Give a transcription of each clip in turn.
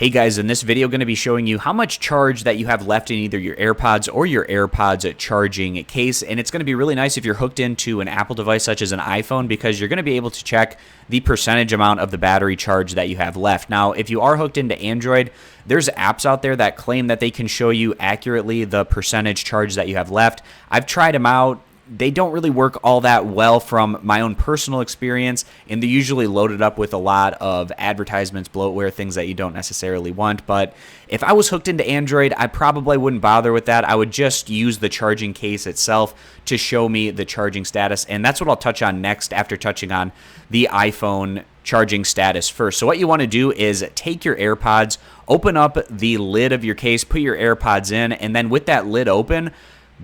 Hey guys, in this video, I'm going to be showing you how much charge that you have left in either your AirPods or your AirPods charging case. And it's going to be really nice if you're hooked into an Apple device such as an iPhone, because you're going to be able to check the percentage amount of the battery charge that you have left. Now, if you are hooked into Android, there's apps out there that claim that they can show you accurately the percentage charge that you have left. I've tried them out. They don't really work all that well from my own personal experience, and they're usually loaded up with a lot of advertisements, bloatware, things that you don't necessarily want. But if I was hooked into Android, I probably wouldn't bother with that. I would just use the charging case itself to show me the charging status, and that's what I'll touch on next after touching on the iPhone charging status first. So what you want to do is take your AirPods, open up the lid of your case, put your AirPods in, and then with that lid open,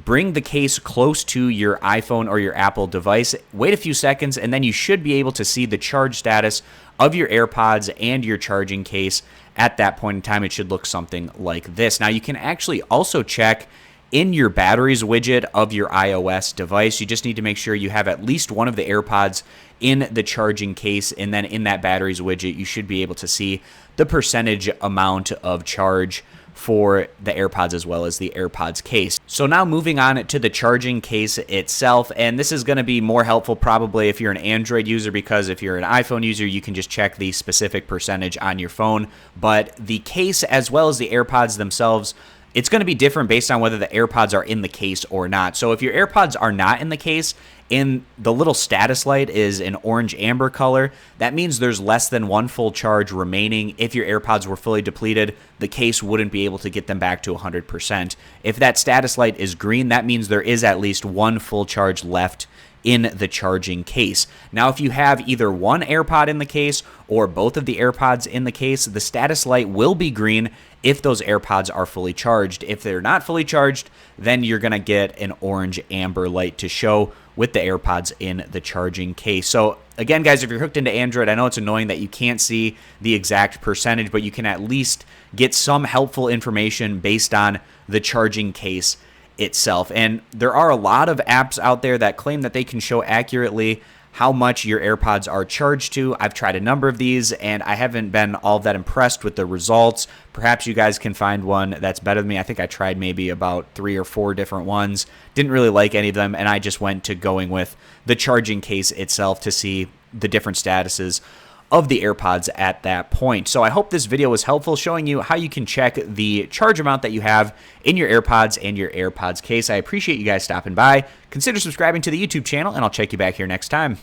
bring the case close to your iPhone or your Apple device. Wait a few seconds, and then you should be able to see the charge status of your AirPods and your charging case. At that point in time, it should look something like this. Now, you can actually also check in your batteries widget of your iOS device. You just need to make sure you have at least one of the AirPods in the charging case, and then in that batteries widget, you should be able to see the percentage amount of charge for the AirPods as well as the AirPods case. So now moving on to the charging case itself, and this is going to be more helpful probably if you're an Android user, because if you're an iPhone user, you can just check the specific percentage on your phone. But the case as well as the AirPods themselves, it's going to be different based on whether the AirPods are in the case or not. So if your AirPods are not in the case, and the little status light is an orange amber color, that means there's less than one full charge remaining. If your AirPods were fully depleted, the case wouldn't be able to get them back to 100%. If that status light is green, that means there is at least one full charge left in the charging case. Now, if you have either one AirPod in the case or both of the AirPods in the case, the status light will be green if those AirPods are fully charged. If they're not fully charged, then you're going to get an orange amber light to show with the AirPods in the charging case. So again, guys, if you're hooked into Android, I know it's annoying that you can't see the exact percentage, but you can at least get some helpful information based on the charging case itself. And there are a lot of apps out there that claim that they can show accurately how much your AirPods are charged to. I've tried a number of these, and I haven't been all that impressed with the results. Perhaps you guys can find one that's better than me. I think I tried maybe about 3 or 4 different ones. Didn't really like any of them, and I just went to going with the charging case itself to see the different statuses of the AirPods at that point. So I hope this video was helpful, showing you how you can check the charge amount that you have in your AirPods and your AirPods case. I appreciate you guys stopping by. Consider subscribing to the YouTube channel, and I'll check you back here next time.